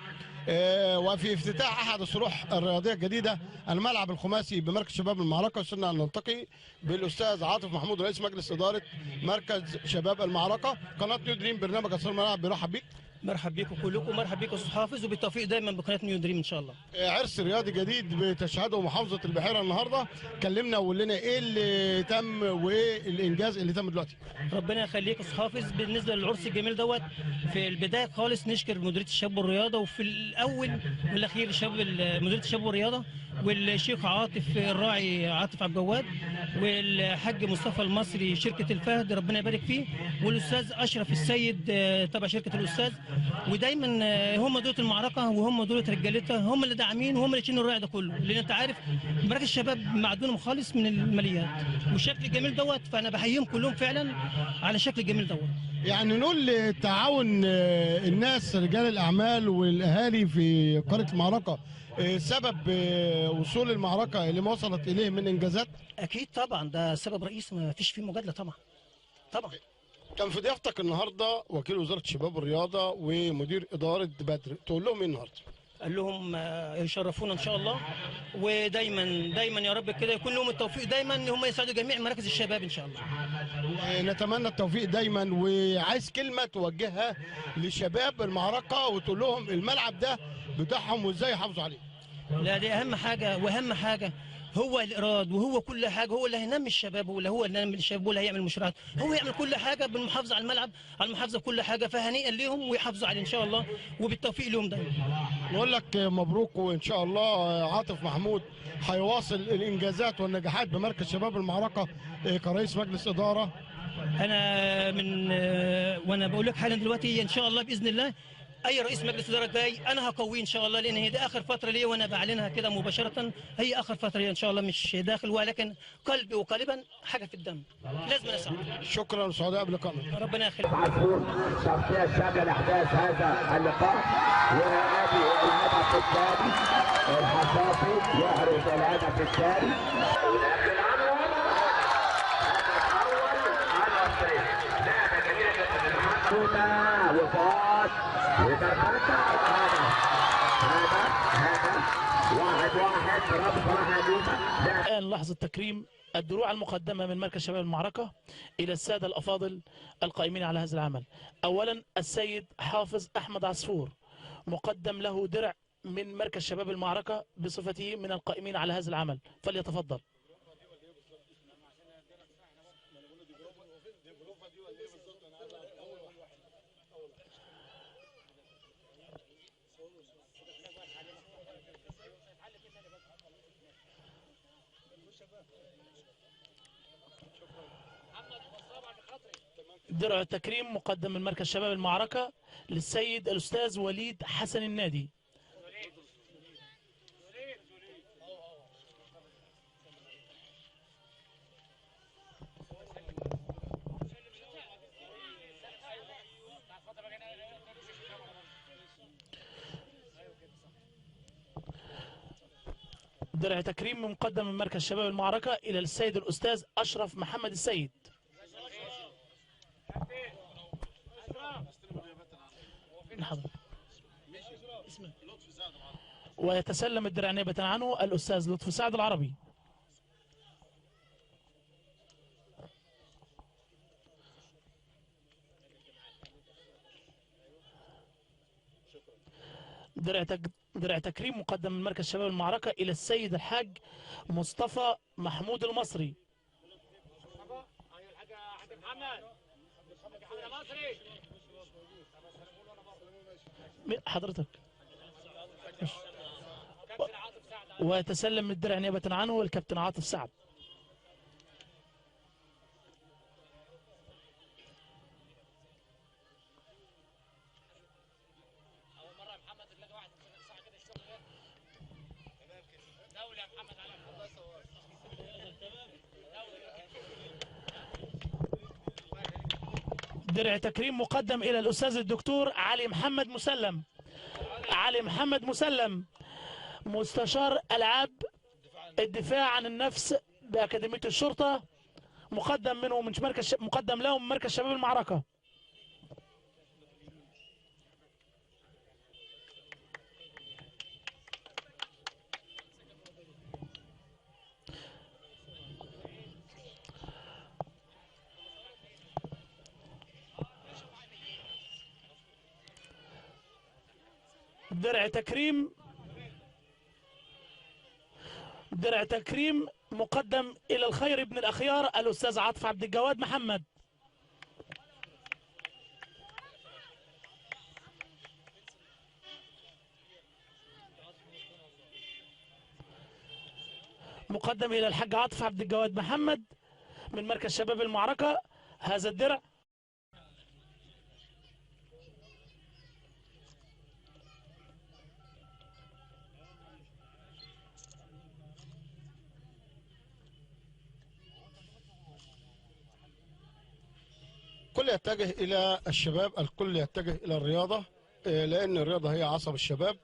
وفي افتتاح أحد الصروح الرياضية الجديدة الملعب الخماسي بمركز شباب المعركة. وصلنا أن نلتقي بالأستاذ عاطف محمود رئيس مجلس إدارة مركز شباب المعركة. قناة نيو دريم برنامج أسرار الملعب بيرحب بيك. مرحب بيكم كلكم، مرحب بيكم استاذ حافظ، وبالتوفيق دايما بقناه نيو دريم ان شاء الله. عرس رياضي جديد بتشهده محافظه البحيره النهارده. كلمنا وقول لنا ايه اللي تم وايه الانجاز اللي تم دلوقتي. ربنا يخليك استاذ حافظ. بالنسبه للعرس الجميل دوت، في البدايه خالص نشكر مديريه الشباب والرياضه، وفي الاول والاخير مديريه الشباب والرياضه والشيخ عاطف الراعي عاطف عبد الجواد، والحاج مصطفى المصري شركه الفهد ربنا يبارك فيه، والاستاذ اشرف السيد تبع شركه الاستاذ. ودايما هم دول المعركه وهم دول رجالتها، هم اللي داعمين وهم اللي شايلين الراعي ده كله، لان انت عارف مراكز الشباب معدونه خالص من الماليات والشكل الجميل دوت. فانا بحييهم كلهم فعلا على الشكل الجميل دوت. يعني نقول تعاون الناس رجال الاعمال والاهالي في قريه المعركه سبب وصول المعركه اللي ما وصلت اليه من انجازات. اكيد طبعا ده سبب رئيسي ما فيش فيه مجادله طبعا. كان في ضيافتك النهارده وكيل وزاره الشباب والرياضه ومدير اداره بدر، تقول لهم ايه النهارده؟ قال لهم يشرفونا ان شاء الله، ودايما دايما يا رب كده يكون لهم التوفيق دايما ان هم يساعدوا جميع مراكز الشباب ان شاء الله. نتمنى التوفيق دايما. وعايز كلمه توجهها لشباب المعركه وتقول لهم الملعب ده بتاعهم وازاي يحافظوا عليه. لا دي اهم حاجه، واهم حاجه هو الاراد، وهو كل حاجه هو اللي هينمي الشباب، ولا هو اللي هينمي الشباب، ولا هيعمل مشروعات، هو يعمل كل حاجه بالمحافظه على الملعب، على المحافظه كل حاجه. فهنيئا ليهم ويحافظوا عليه ان شاء الله، وبالتوفيق لهم دايما. نقول لك مبروك، وان شاء الله عاطف محمود هيواصل الانجازات والنجاحات بمركز شباب المعركه كرئيس مجلس اداره. انا وانا بقول لك حالا دلوقتي ان شاء الله باذن الله اي رئيس مجلس اداره جاي انا هقويه ان شاء الله، لان هي دي اخر فتره ليا وانا بعلنها كده مباشره. هي اخر فتره ليا ان شاء الله، مش داخل ولكن قلبي وقالبا حاجه في الدم لازم اسعى. شكرا سعداء بلقائنا. ربنا يخليك. شخصيه شامله لاحداث هذا اللقاء، وادي الهدف الثاني الحصافي يحرز الهدف الثاني. وداخل عنه هدف اول على الطريق، لعبه جميله جدا محموده وفاز وتركته. هذا 1-1 ربط حديثا. الآن لحظة تكريم الدروع المقدمة من مركز شباب المعركة إلى السادة الأفاضل القائمين على هذا العمل. أولا السيد حافظ أحمد عصفور مقدم له درع من مركز شباب المعركة بصفته من القائمين على هذا العمل، فليتفضل. درع التكريم مقدم من مركز شباب المعركة للسيد الأستاذ وليد حسن النادي. درع تكريم مقدم من مركز شباب المعركة إلى السيد الأستاذ أشرف محمد السيد. ويتسلم الدرع نيابة عنه الأستاذ لطفي سعد العربي. درع تكريم مقدم من مركز شباب المعركة إلى السيد الحاج مصطفى محمود المصري. حضرتك. ويتسلم الدرع نيابة عنه الكابتن عاطف سعد. درع تكريم مقدم إلى الأستاذ الدكتور علي محمد مسلم. علي محمد مسلم مستشار ألعاب الدفاع عن النفس بأكاديمية الشرطة، مقدم له من مركز شباب المعركة. درع تكريم مقدم إلى الخير ابن الأخيار الأستاذ عاطف عبد الجواد محمد. مقدم إلى الحاج عاطف عبد الجواد محمد من مركز شباب المعركة هذا الدرع. الكل يتجه إلى الشباب، الكل يتجه إلى الرياضة، لأن الرياضة هي عصب الشباب.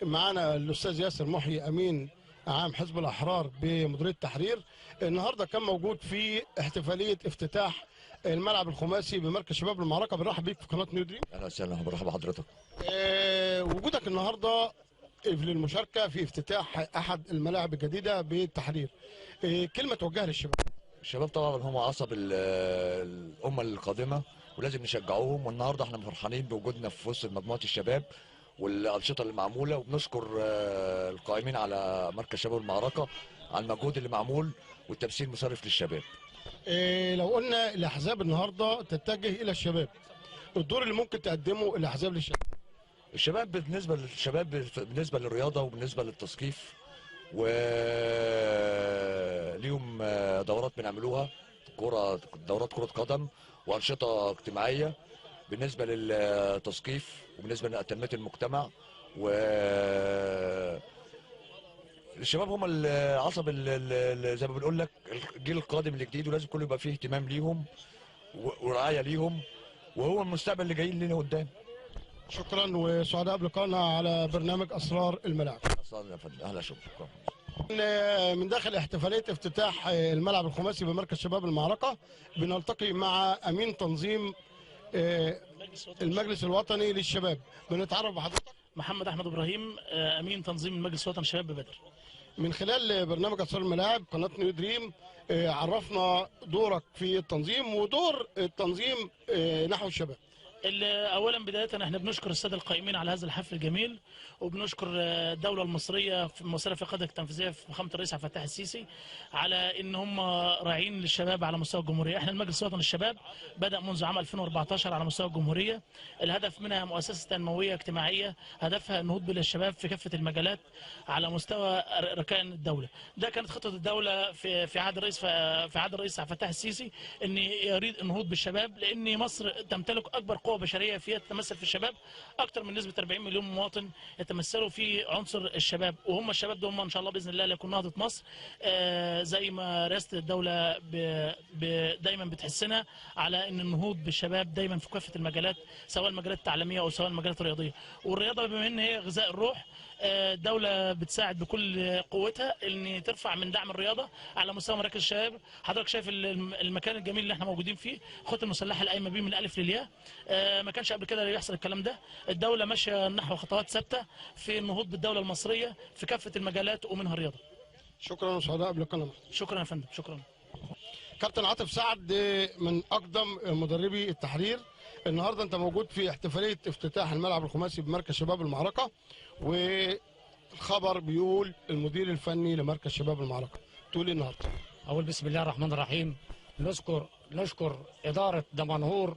معنا الأستاذ ياسر محي أمين عام حزب الأحرار بمديرية التحرير. النهارده كان موجود في احتفالية افتتاح الملعب الخماسي بمركز شباب المعركة. بنرحب بيك في قناة نيو دريم. اهلا وسهلا، برحب بحضرتك. وجودك النهارده للمشاركة في افتتاح أحد الملاعب الجديدة بالتحرير، كلمة توجهها للشباب. الشباب طبعا هم عصب الامه القادمه ولازم نشجعوهم، والنهارده احنا فرحانين بوجودنا في وسط مجموعه الشباب والانشطه اللي معموله، وبنشكر القائمين على مركز شباب المعركه على المجهود اللي معمول والتمثيل المشرف للشباب. لو قلنا الاحزاب النهارده تتجه الى الشباب، الدور اللي ممكن تقدمه الاحزاب للشباب. الشباب بالنسبه للرياضه وبالنسبه للتثقيف، وليهم دورات بنعملوها، دورات كرة قدم وأنشطة اجتماعية بالنسبة للتثقيف وبالنسبة لتنمية المجتمع. الشباب هم العصب زي ما بنقول لك الجيل القادم الجديد، ولازم كله يبقى فيه اهتمام ليهم ورعاية ليهم، وهو المستقبل اللي جاي لنا قدام. شكرا وسعداء بلقائنا على برنامج أسرار الملاعب. أهلا، شكرا. من داخل احتفالية افتتاح الملعب الخماسي بمركز شباب المعركة بنلتقي مع أمين تنظيم المجلس الوطني للشباب. بنتعرف بحضرتك. محمد أحمد إبراهيم، أمين تنظيم المجلس الوطني للشباب ببدر. من خلال برنامج أسرار الملاعب قناة نيو دريم عرفنا دورك في التنظيم ودور التنظيم نحو الشباب. اولا بدايه احنا بنشكر الساده القائمين على هذا الحفل الجميل، وبنشكر الدوله المصريه في الممثله في القياده التنفيذيه في فخامه الرئيس عبد الفتاح السيسي على ان هم راعين للشباب على مستوى الجمهوريه. احنا المجلس الوطني للشباب بدا منذ عام 2014 على مستوى الجمهوريه، الهدف منها مؤسسه تنمويه اجتماعيه هدفها النهوض بالشباب في كافه المجالات على مستوى ركائن الدوله. ده كانت خطه الدوله في عهد الرئيس عبد الفتاح السيسي، ان يريد النهوض بالشباب، لان مصر تمتلك اكبر قوه بشريه فيها تتمثل في الشباب. اكثر من نسبه 40 مليون مواطن يتمثلوا في عنصر الشباب، وهم الشباب دول ان شاء الله باذن الله ليكون نهضه مصر زي ما رئاسه الدوله دايما بتحسنا على ان النهوض بالشباب دايما في كافه المجالات، سواء المجالات التعليميه او سواء المجالات الرياضيه. والرياضه بما ان هي غذاء الروح، الدولة بتساعد بكل قوتها ان ترفع من دعم الرياضة على مستوى مراكز الشباب. حضرتك شايف المكان الجميل اللي احنا موجودين فيه، الخطة المسلحة القايمة بيه من الألف للياء. ما كانش قبل كده يحصل الكلام ده. الدولة ماشية نحو خطوات ثابتة في النهوض بالدولة المصرية في كافة المجالات ومنها الرياضة. شكرا وسعداء بلقائنا. شكرا يا فندم. شكرا. كابتن عاطف سعد من اقدم مدربي التحرير، النهارده انت موجود في احتفاليه افتتاح الملعب الخماسي بمركز شباب المعركه، والخبر بيقول المدير الفني لمركز شباب المعركه، تقول ايه النهارده؟ اقول بسم الله الرحمن الرحيم. نشكر اداره دمنهور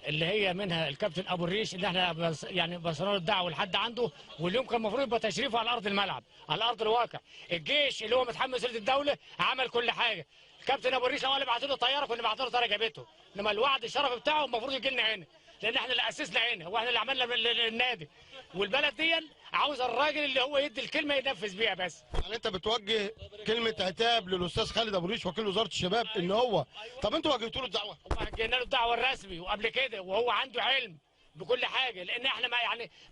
اللي هي منها الكابتن ابو الريش، اللي احنا بصرنا الدعوه لحد عنده، واليوم كان المفروض يبقى تشريفه على ارض الملعب، على ارض الواقع. الجيش اللي هو متحمس رئاسه الدوله عمل كل حاجه. الكابتن ابو الريش لو قال بعتوا له طياره كنا بعتوا له طياره جابته، انما الوعد الشرفي بتاعه المفروض يجي لنا هنا، لان احنا اللي اسسنا هنا واحنا اللي عملنا النادي، والبلد دي عاوز الراجل اللي هو يدي الكلمه ينفذ بيها بس. يعني انت بتوجه كلمه عتاب للاستاذ خالد ابو الريش وكيل وزاره الشباب ان هو، طب انتوا وجهتوا له الدعوه؟ وجهنا له الدعوه الرسمي وقبل كده، وهو عنده علم بكل حاجه، لان احنا ما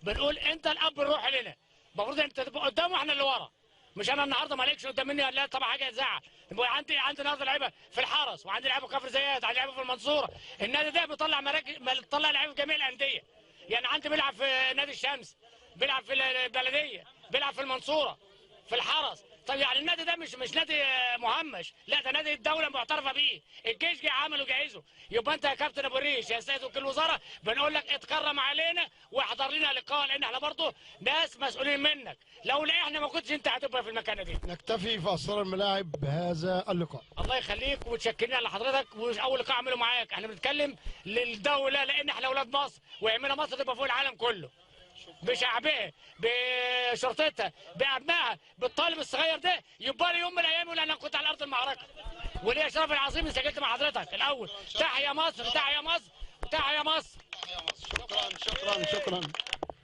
بنقول انت الاب الروحي لنا، المفروض انت تبقى قدامه واحنا اللي ورا، مش انا النهارده ما لقيتش قدام مني، لا طبعا حاجه تزعل. عندي النهارده لعيبه في الحرس، وعندي لعيبه في كفر زيات، عندي لعيبه في المنصوره. النادي ده بيطلع بيطلع لعيبه في جميع الانديه، يعني عندي بيلعب في نادي الشمس، بيلعب في البلديه، بيلعب في المنصوره، في الحرس. طب يعني النادي ده مش نادي مهمش، لا ده نادي الدوله معترفه بيه، الجيش جه عمل وجهزه. يبقى انت يا كابتن ابو الريش يا سيد وكيل الوزاره بنقول لك اتكرم علينا واحضر لنا لقاء، لان احنا برضه ناس مسؤولين منك، لولا احنا ما كنتش انت هتبقى في المكانه دي. نكتفي في اسرار الملاعب بهذا اللقاء. الله يخليك وتشكرنا على حضرتك، واول لقاء اعمله معاك. احنا بنتكلم للدوله، لان احنا اولاد مصر، ويهمنا مصر تبقى فوق العالم كله، بشعبها، بشرطتها، بابنائها، بالطالب الصغير ده يبقى لي يوم من الايام يقول انا كنت على ارض المعركه. وليا شرف العظيم اني سجلت مع حضرتك الاول. تحيا مصر، تحيا مصر، تحيا مصر. شكرا.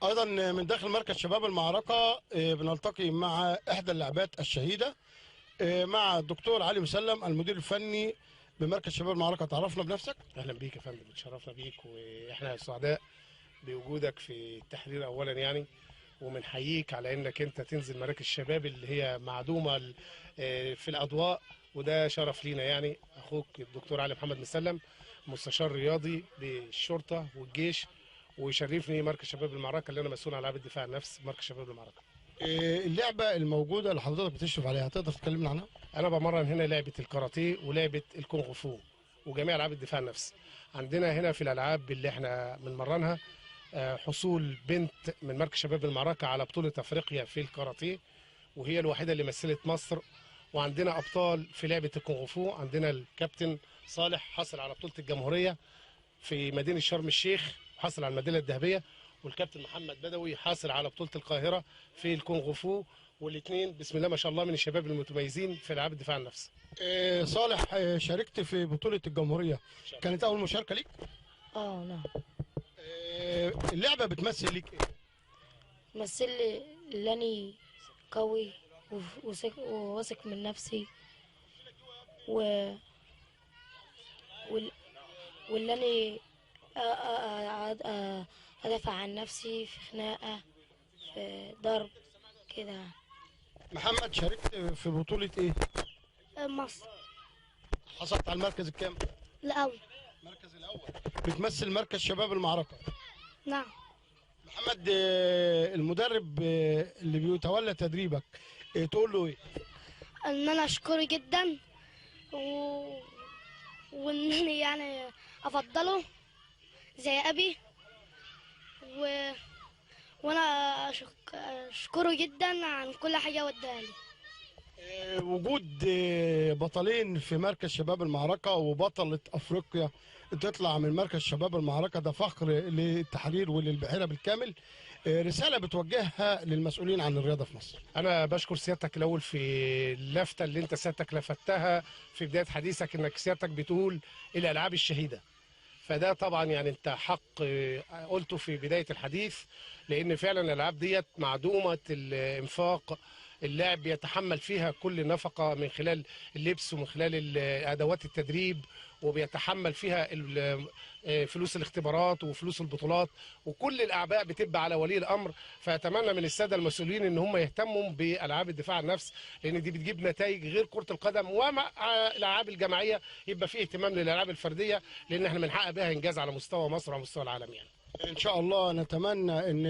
ايضا من داخل مركز شباب المعركه بنلتقي مع احدى اللاعبات الشهيده، مع الدكتور علي مسلم المدير الفني بمركز شباب المعركه. تعرفنا بنفسك؟ اهلا بيك يا فندم، اتشرفنا بيك، واحنا سعداء بوجودك في التحرير اولا يعني، وبنحييك على انك انت تنزل مراكز الشباب اللي هي معدومه في الاضواء، وده شرف لينا يعني. اخوك الدكتور علي محمد مسلم مستشار رياضي للشرطه والجيش، ويشرفني مركز شباب المعركه اللي انا مسؤول عن العاب الدفاع عن النفس مركز شباب المعركه. اللعبه الموجوده اللي حضرتك بتشرف عليها تقدر تكلمنا عنها؟ انا بمرن هنا لعبه الكاراتيه ولعبه الكونغ فو وجميع العاب الدفاع عن النفس. عندنا هنا في الالعاب اللي احنا بنمرنها حصول بنت من مركز شباب المعركه على بطوله افريقيا في الكاراتيه، وهي الوحيده اللي مثلت مصر. وعندنا ابطال في لعبه الكونغ فو، عندنا الكابتن صالح حصل على بطوله الجمهوريه في مدينه شرم الشيخ وحصل على الميداليه الذهبيه، والكابتن محمد بدوي حاصل على بطوله القاهره في الكونغ فو، والاثنين بسم الله ما شاء الله من الشباب المتميزين في العاب الدفاع عن النفس. صالح، شاركت في بطوله الجمهوريه، كانت اول مشاركه ليك؟ نعم. اللعبه بتمثل ليك ايه؟ بتمثل لي اللي انا قوي وواثق من نفسي، واللي انا ادافع عن نفسي في خناقه، في ضرب كده. محمد، شاركت في بطوله ايه؟ مصر. حصلت على المركز الكام؟ الاول. المركز الاول. بتمثل مركز شباب المعركه. نعم. محمد، المدرب اللي بيتولى تدريبك تقول له ايه؟ ان انا اشكره جدا واني يعني افضله زي ابي، وانا اشكره جدا عن كل حاجه وداها لي. وجود بطلين في مركز شباب المعركه وبطله افريقيا تطلع من مركز شباب المعركه ده فخر للتحرير وللبحيره بالكامل. رساله بتوجهها للمسؤولين عن الرياضه في مصر. انا بشكر سيادتك الاول في اللفته اللي انت سيادتك لفتها في بدايه حديثك، انك سيادتك بتقول الالعاب الشهيده، فده طبعا يعني انت حق قلته في بدايه الحديث، لان فعلا الالعاب ديت معدومه الانفاق اللاعب بيتحمل فيها كل نفقه من خلال اللبس ومن خلال ادوات التدريب، وبيتحمل فيها فلوس الاختبارات وفلوس البطولات، وكل الاعباء بتبقى على ولي الامر. فاتمنى من الساده المسؤولين ان هم يهتموا بالعاب الدفاع عن النفس، لان دي بتجيب نتائج غير كره القدم. ومع الالعاب الجماعيه يبقى فيه اهتمام للالعاب الفرديه، لان احنا بنحقق بها انجاز على مستوى مصر وعلى مستوى العالم. يعني ان شاء الله نتمنى ان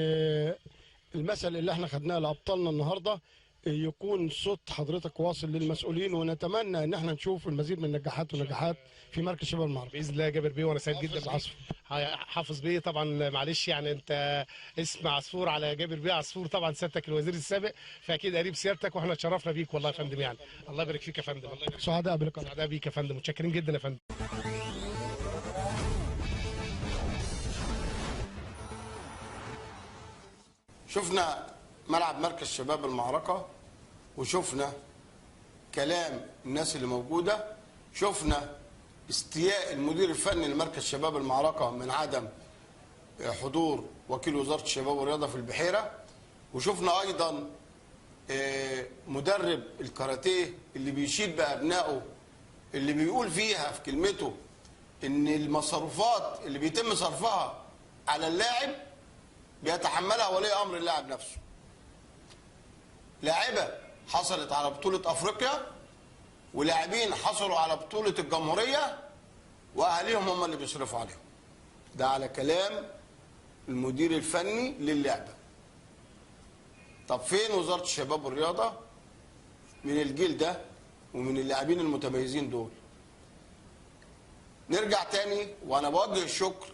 المثل اللي احنا خدناه لابطالنا النهارده يكون صوت حضرتك واصل للمسؤولين، ونتمنى ان احنا نشوف المزيد من النجاحات ونجاحات في مركز شباب المعركه باذن الله. جابر بيه وانا سعيد جدا حافظ بيه طبعا. معلش يعني انت اسم عصفور على جابر بيه عصفور، طبعا سيادتك الوزير السابق، فاكيد قريب سيادتك، واحنا اتشرفنا بيك والله يا فندم. يعني الله يبارك فيك يا فندم. الله يبارك. سعداء بك. سعداء بيك يا فندم، متشكرين جدا يا فندم. شفنا ملعب مركز شباب المعركة، وشفنا كلام الناس اللي موجودة، شفنا استياء المدير الفني لمركز شباب المعركة من عدم حضور وكيل وزارة الشباب والرياضة في البحيرة، وشفنا أيضا مدرب الكاراتيه اللي بيشيد بأبنائه، اللي بيقول فيها في كلمته إن المصروفات اللي بيتم صرفها على اللاعب بيتحملها ولي أمر اللاعب نفسه. لاعبة حصلت على بطولة أفريقيا، ولاعبين حصلوا على بطولة الجمهورية، وأهاليهم هم اللي بيصرفوا عليهم. ده على كلام المدير الفني للعبة. طب فين وزارة الشباب والرياضة من الجيل ده ومن اللاعبين المتميزين دول؟ نرجع تاني، وأنا بوجه الشكر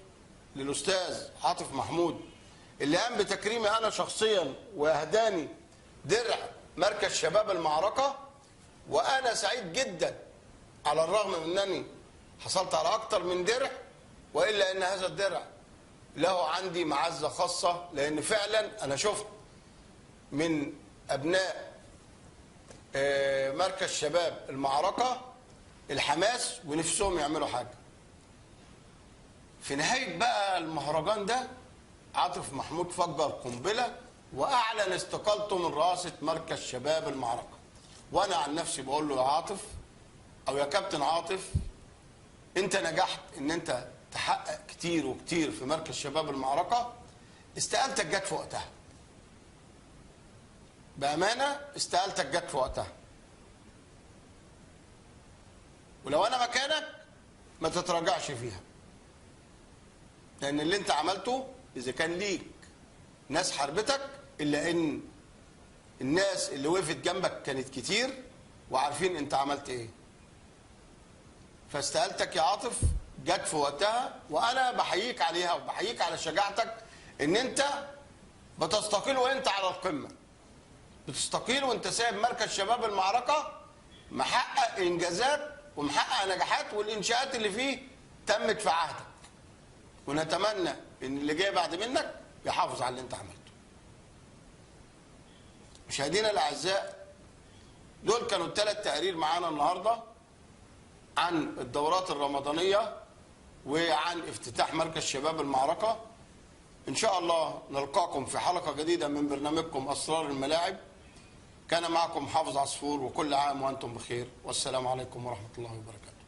للأستاذ عاطف محمود اللي قام بتكريمي أنا شخصيا وأهداني درع مركز شباب المعركة، وأنا سعيد جدا على الرغم من أنني حصلت على أكتر من درع، وإلا أن هذا الدرع له عندي معزة خاصة، لأن فعلا أنا شفت من أبناء مركز شباب المعركة الحماس ونفسهم يعملوا حاجة. في نهاية بقى المهرجان ده عاطف محمود فجر قنبلة وأعلن استقالته من رئاسة مركز شباب المعركة. وأنا عن نفسي بقول له يا عاطف أو يا كابتن عاطف، أنت نجحت إن أنت تحقق كتير وكتير في مركز شباب المعركة، استقالتك جت في وقتها. بأمانة استقالتك جت في وقتها. ولو أنا مكانك ما تتراجعش فيها، لأن اللي أنت عملته إذا كان ليك ناس حاربتك، إلا إن الناس اللي وقفت جنبك كانت كتير وعارفين أنت عملت إيه. فاستقالتك يا عاطف جت في وقتها، وأنا بحييك عليها وبحييك على شجاعتك إن أنت بتستقيل وأنت على القمة. بتستقيل وأنت سايب مركز شباب المعركة محقق إنجازات ومحقق نجاحات، والإنشاءات اللي فيه تمت في عهدك. ونتمنى إن اللي جاي بعد منك يحافظ على اللي أنت عملته. مشاهدينا الأعزاء، دول كانوا الثلاث تقارير معانا النهارده عن الدورات الرمضانية وعن افتتاح مركز شباب المعركة. إن شاء الله نلقاكم في حلقة جديدة من برنامجكم أسرار الملاعب. كان معكم حافظ عصفور، وكل عام وأنتم بخير، والسلام عليكم ورحمة الله وبركاته.